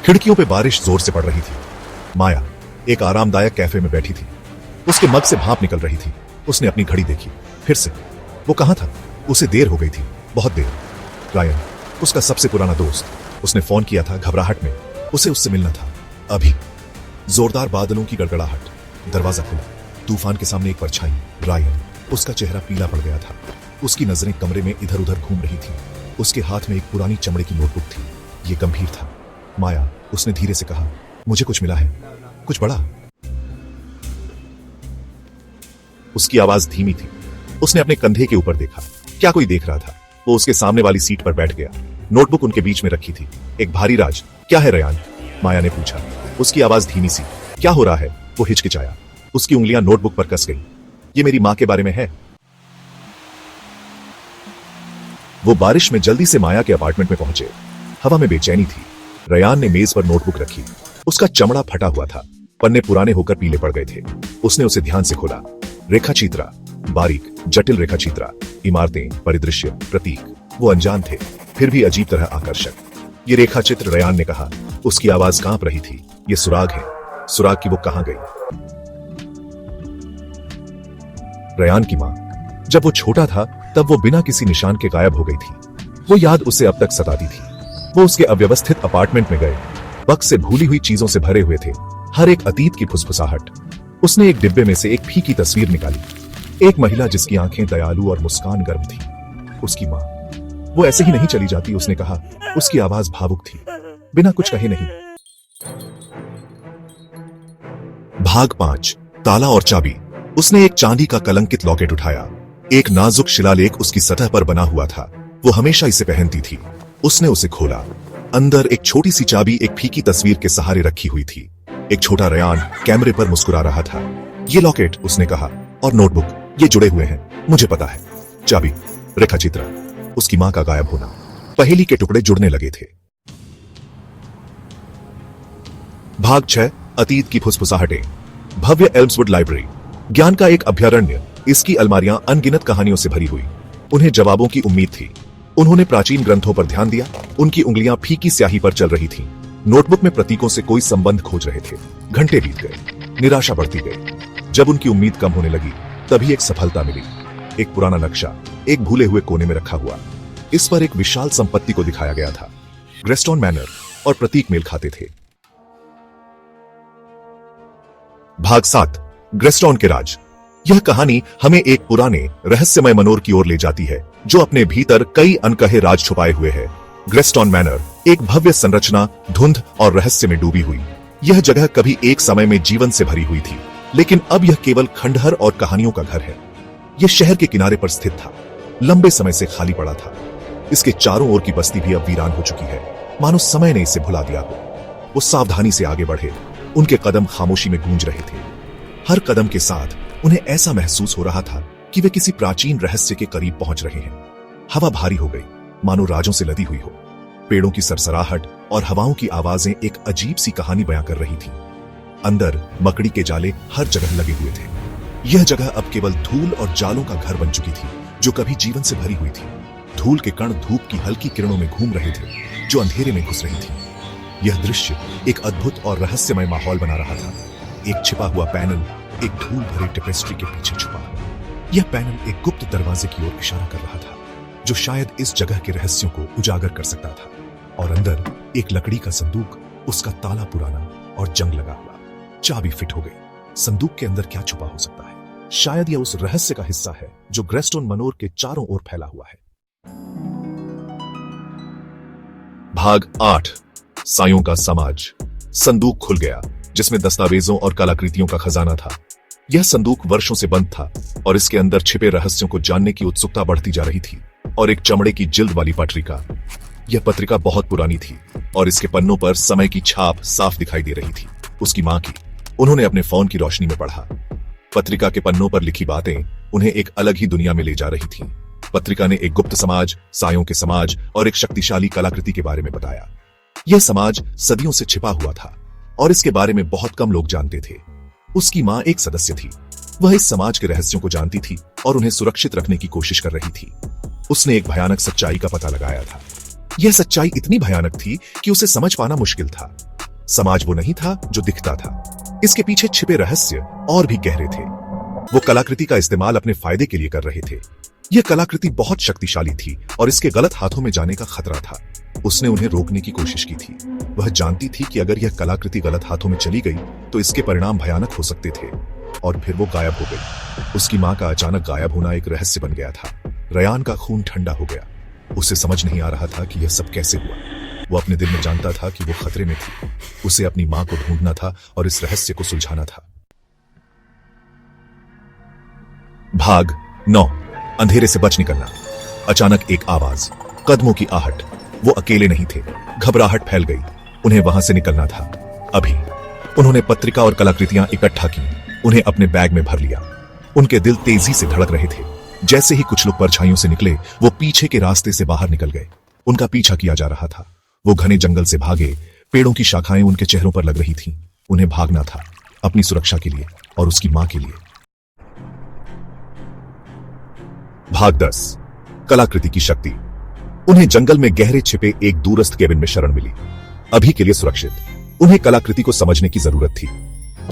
खिड़कियों पे बारिश जोर से पड़ रही थी। माया एक आरामदायक कैफे में बैठी थी। उसके मग से भाप निकल रही थी। उसने अपनी घड़ी देखी। फिर से वो कहां था? उसे देर हो गई थी, बहुत देर। रायन, उसका सबसे पुराना दोस्त, उसने फोन किया था घबराहट में। उसे उससे मिलना था अभी। जोरदार बादलों की गड़गड़ाहट, दरवाजा खुला। तूफान के सामने एक परछाई। रायन, उसका चेहरा पीला पड़ गया था। उसकी नजरें कमरे में इधर उधर घूम रही थी। उसके हाथ में एक पुरानी चमड़े की नोटबुक थी। ये गंभीर था। माया, उसने धीरे से कहा, मुझे कुछ मिला है, कुछ बड़ा। उसकी आवाज धीमी थी। उसने अपने कंधे के ऊपर देखा। क्या कोई देख रहा था? वो उसके सामने वाली सीट पर बैठ गया। नोटबुक उनके बीच में रखी थी। एक भारी राज। क्या है रयान? माया ने पूछा। उसकी आवाज धीमी सी। क्या हो रहा है? वो हिचकिचाया। उसकी उंगलियां नोटबुक पर कस गई। ये मेरी मां के बारे में है। वो बारिश में जल्दी से माया के अपार्टमेंट में पहुंचे। हवा में बेचैनी थी। रयान ने मेज पर नोटबुक रखी। उसका चमड़ा फटा हुआ था। पन्ने पुराने होकर पीले पड़ गए थे। उसने उसे ध्यान से खोला। रेखाचित्रा, बारीक जटिल रेखाचित्रा, इमारतें, परिदृश्य, प्रतीक। वो अनजान थे, फिर भी अजीब तरह आकर्षक। ये रेखाचित्र, रयान ने कहा। उसकी आवाज कांप रही थी। ये सुराग है। सुराग की वो कहां गई? रयान की मां, जब वो छोटा था तब वो बिना किसी निशान के गायब हो गई थी। वो याद उसे अब तक सताती थी। वो उसके अव्यवस्थित अपार्टमेंट में गए। वक्त से भूली हुई चीजों से भरे हुए थे, हर एक अतीत की फुसफुसाहट। उसने एक डिब्बे में से एक फीकी तस्वीर निकाली। एक महिला जिसकी आंखें दयालु और मुस्कान गर्म थी। उसकी मां। वो ऐसे ही नहीं चली जाती, उसने कहा। उसकी आवाज भावुक थी, बिना कुछ कहे नहीं। भाग 5, ताला और चाबी। उसने एक चांदी का कलंकित लॉकेट उठाया। एक नाजुक शिलालेख उसकी सतह पर बना हुआ था। वो हमेशा इसे पहनती थी। उसने उसे खोला। अंदर एक छोटी सी चाबी एक फीकी तस्वीर के सहारे रखी हुई थी। एक छोटा रयान कैमरे पर मुस्कुरा रहा था। ये लॉकेट, उसने कहा, और नोटबुक, ये जुड़े हुए हैं, मुझे पता है। चाबी, रेखाचित्रा, उसकी मां का गायब होना। पहेली के टुकड़े जुड़ने लगे थे। भाग 6, अतीत की फुसफुसाहटें। भव्य एल्म्सवुड लाइब्रेरी, ज्ञान का एक अभ्यारण्य। इसकी अलमारियां अनगिनत कहानियों से भरी हुई। उन्हें जवाबों की उम्मीद थी। उन्होंने प्राचीन ग्रंथों पर ध्यान दिया। उनकी उंगलियां फीकी स्याही पर चल रही थीं। नोटबुक में प्रतीकों से कोई संबंध खोज रहे थे। घंटे बीत गए। निराशा बढ़ती गई। जब उनकी उम्मीद कम होने लगी, तभी एक सफलता मिली। एक पुराना नक्शा, एक भूले हुए कोने में रखा हुआ। इस पर एक विशाल संपत्ति को दिखाया गया था। ग्रेस्टोन मैनर और प्रतीक मेल खाते थे। भाग 7, ग्रेस्टोन के राज। यह कहानी हमें एक पुराने रहस्यमय मनोर की ओर ले जाती है, जो अपने भीतर कई अनकहे राज छुपाए हुए है। ग्रेस्टोन मैनर एक भव्य संरचना, धुंध और रहस्य में डूबी हुई। यह जगह कभी एक समय में जीवन से भरी हुई थी, लेकिन अब यह केवल खंडहर और कहानियों का घर है। यह शहर के किनारे पर स्थित था। लंबे समय से खाली पड़ा था। इसके चारों ओर की बस्ती भी अब वीरान हो चुकी है, मानो समय ने इसे भुला दिया हो। वो सावधानी से आगे बढ़े। उनके कदम खामोशी में गूंज रहे थे। हर कदम के साथ उन्हें ऐसा महसूस हो रहा था कि वे किसी प्राचीन रहस्य के करीब पहुंच रहे हैं। हवा भारी हो गई, मानो राजों से लदी हुई हो। पेड़ों की सरसराहट और हवाओं की आवाजें एक अजीब सी कहानी बयां कर रही थीं। अंदर मकड़ी के जाले हर जगह लगे हुए थे। यह जगह अब केवल धूल और जालों का घर बन चुकी थी, जो कभी जीवन से भरी हुई थी। धूल के कण धूप की हल्की किरणों में घूम रहे थे, जो अंधेरे में घुस रही थी। यह दृश्य एक अद्भुत और रहस्यमय माहौल बना रहा था। एक छिपा हुआ पैनल एक धूल भरे टेपेस्ट्री के पीछे छुपा हुआ। यह पैनल एक गुप्त दरवाजे की ओर इशारा कर रहा था, जो शायद इस जगह के रहस्यों को उजागर कर सकता था। और अंदर एक लकड़ी का संदूक, उसका ताला पुराना और जंग लगा हुआ। चाबी फिट हो गई। संदूक के अंदर क्या छुपा हो सकता है? शायद यह उस रहस्य का हिस्सा है जो ग्रेस्टोन मनोर के चारों ओर फैला हुआ है। भाग 8, सायों का समाज। संदूक खुल गया, जिसमें दस्तावेजों और कलाकृतियों का खजाना था। यह संदूक वर्षों से बंद था और इसके अंदर छिपे रहस्यों को जानने की उत्सुकता बढ़ती जा रही थी। और एक चमड़े की जिल्द वाली पत्रिका। यह पत्रिका बहुत पुरानी थी और इसके पन्नों पर समय की छाप साफ दिखाई दे रही थी। उसकी मां की। उन्होंने अपने फोन की रोशनी में पढ़ा। पत्रिका के पन्नों पर लिखी बातें उन्हें एक अलग ही दुनिया में ले जा रही थीं। पत्रिका ने एक गुप्त समाज, सायों के समाज और एक शक्तिशाली कलाकृति के बारे में बताया। यह समाज सदियों से छिपा हुआ था और इसके बारे में बहुत कम लोग जानते थे। उसकी मां एक सदस्य थी। वह इस समाज के रहस्यों को जानती थी और उन्हें सुरक्षित रखने की कोशिश कर रही थी। उसने एक भयानक सच्चाई का पता लगाया था। यह सच्चाई इतनी भयानक थी कि उसे समझ पाना मुश्किल था। समाज वो नहीं था जो दिखता था। इसके पीछे छिपे रहस्य और भी गहरे थे। वो कलाकृति का इस्तेमाल अपने फायदे के लिए कर रहे थे। यह कलाकृति बहुत शक्तिशाली थी और इसके गलत हाथों में जाने का खतरा था। उसने उन्हें रोकने की कोशिश की थी। वह जानती थी कि अगर यह कलाकृति गलत हाथों में चली गई तो इसके परिणाम भयानक हो सकते थे। और फिर वो गायब हो गई। उसकी मां का अचानक गायब होना एक रहस्य बन गया था। रयान का खून ठंडा हो गया। उसे समझ नहीं आ रहा था कि यह सब कैसे हुआ। वो अपने दिल में जानता था कि वो खतरे में थी। उसे अपनी मां को ढूंढना था और इस रहस्य को सुलझाना था। भाग 9। अंधेरे से बच निकलना। अचानक एक आवाज, कदमों की आहट। वो अकेले नहीं थे। घबराहट फैल गई। उन्हें वहां से निकलना था अभी। उन्होंने पत्रिका और कलाकृतियां इकट्ठा की, उन्हें अपने बैग में भर लिया। उनके दिल तेजी से धड़क रहे थे। जैसे ही कुछ लोग परछाइयों से निकले, वो पीछे के रास्ते से बाहर निकल गए। उनका पीछा किया जा रहा था। वो घने जंगल से भागे। पेड़ों की शाखाएं उनके चेहरों पर लग रही थीं। उन्हें भागना था, अपनी सुरक्षा के लिए और उसकी मां के लिए। भाग 10। कलाकृति की शक्ति। उन्हें जंगल में गहरे छिपे एक दूरस्थ केबिन में शरण मिली, अभी के लिए सुरक्षित। उन्हें कलाकृति को समझने की जरूरत थी।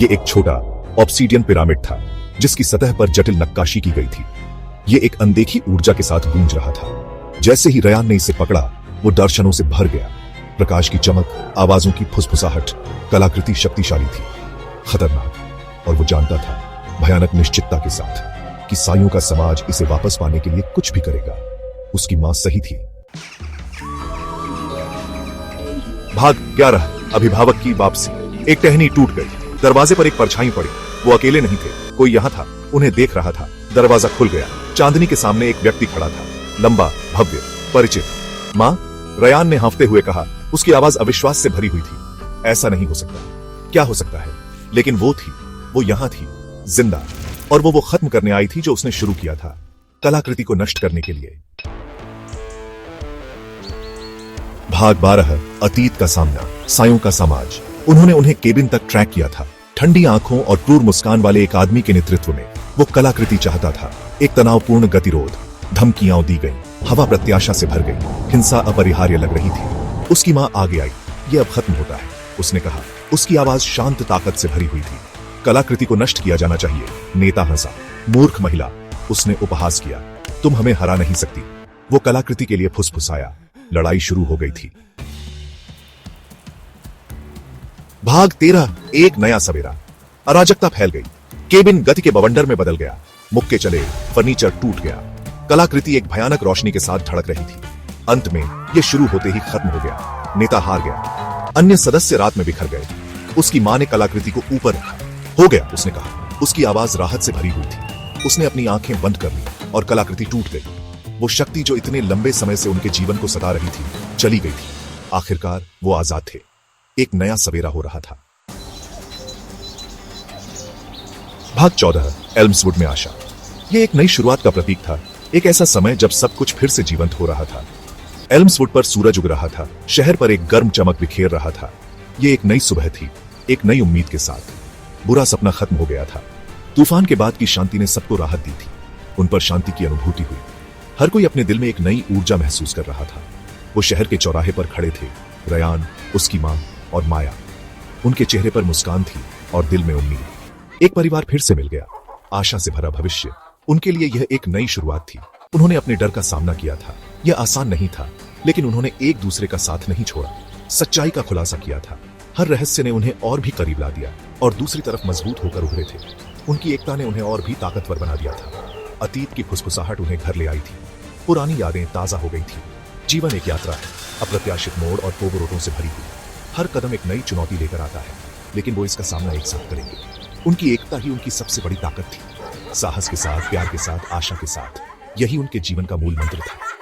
यह एक छोटा ऑब्सीडियन पिरामिड था जिसकी सतह पर जटिल नक्काशी की गई थी। यह एक अनदेखी ऊर्जा के साथ गूंज रहा था। जैसे ही रयान ने इसे पकड़ा, वो दर्शनों से भर गया। प्रकाश की चमक, आवाजों की फुसफुसाहट। कलाकृति शक्तिशाली थी, खतरनाक, और वो जानता था भयानक निश्चितता के साथ कि साइयों का समाज इसे वापस पाने के लिए कुछ भी करेगा। उसकी मां सही थी। भाग 11। अभिभावक की वापसी। एक टहनी टूट गई। दरवाजे पर एक परछाई पड़ी। वो अकेले नहीं थे, कोई यहां था, उन्हें देख रहा था। दरवाजा खुल गया। चांदनी के सामने एक व्यक्ति खड़ा था, लंबा, भव्य, परिचित। मां, रयान ने हाँफते हुए कहा। उसकी आवाज अविश्वास से भरी हुई थी। ऐसा नहीं हो सकता। क्या हो सकता है? लेकिन वो थी, वो यहां थी, जिंदा। और वो खत्म करने आई थी जो उसने शुरू किया था, कलाकृति को नष्ट करने के लिए। भाग 12। अतीत का सामना। सायों का समाज। उन्होंने उन्हें केबिन तक ट्रैक किया था। ठंडी आंखों और क्रूर मुस्कान वाले एक आदमी के नेतृत्व में वो कलाकृति चाहता था। एक तनावपूर्ण गतिरोध। धमकियां दी गई। हवा प्रत्याशा से भर गई। हिंसा अपरिहार्य लग रही थी। उसकी मां आगे आई। ये अब खत्म होता है, उसने कहा। उसकी आवाज शांत ताकत से भरी हुई थी। कलाकृति को नष्ट किया जाना चाहिए। नेता हंसा। मूर्ख महिला, उसने उपहास किया। तुम हमें हरा नहीं सकती। वो कलाकृति के लिए फुसफुसाया। लड़ाई शुरू हो गई थी। भाग 13। एक नया सवेरा। अराजकता फैल गई। केबिन गति के बवंडर में बदल गया। मुक्के चले, फर्नीचर टूट गया। कलाकृति एक भयानक रोशनी के साथ धड़क रही थी। अंत में यह शुरू होते ही खत्म हो गया। नेता हार गया। अन्य सदस्य रात में बिखर गए। उसकी मां ने कलाकृति को ऊपर रखा। हो गया, उसने कहा। उसकी आवाज राहत से भरी हुई थी। उसने अपनी आंखें बंद कर ली और कलाकृति टूट गई। वो शक्ति जो इतने लंबे समय से उनके जीवन को सता रही थी, चली गई थी। आखिरकार वो आजाद थे। एक नया सवेरा हो रहा था। भाग 14। एल्म्सवुड में आशा। यह एक नई शुरुआत का प्रतीक था। एक ऐसा समय जब सब कुछ फिर से जीवंत हो रहा था। एल्म्सवुड पर सूरज उग रहा था। शहर पर एक गर्म चमक बिखेर रहा था। यह एक नई सुबह थी, एक नई उम्मीद के साथ। बुरा सपना खत्म हो गया था। तूफान के बाद की शांति ने सबको राहत दी थी। उन पर शांति की अनुभूति हुई। हर कोई अपने दिल में एक नई ऊर्जा महसूस कर रहा था। वो शहर के चौराहे पर खड़े थे। रयान, उसकी मां और माया। उनके चेहरे पर मुस्कान थी और दिल में उम्मीद। एक परिवार फिर से मिल गया। आशा से भरा भविष्य। उनके लिए यह एक नई शुरुआत थी। उन्होंने अपने डर का सामना किया था। यह आसान नहीं था, लेकिन उन्होंने एक दूसरे का साथ नहीं छोड़ा। सच्चाई का खुलासा किया था। हर रहस्य ने उन्हें और भी करीब ला दिया और दूसरी तरफ मजबूत होकर उभरे थे। उनकी एकता ने उन्हें और भी ताकतवर बना दिया था। अतीत की फुसफुसाहट उन्हें घर ले आई थी। पुरानी यादें ताजा हो गई थी। जीवन एक यात्रा है, अप्रत्याशित मोड़ और पोगरोटों से भरी हुई। हर कदम एक नई चुनौती लेकर आता है, लेकिन वो इसका सामना एक साथ करेंगे। उनकी एकता ही उनकी सबसे बड़ी ताकत थी। साहस के साथ, प्यार के साथ, आशा के साथ। यही उनके जीवन का मूल मंत्र था।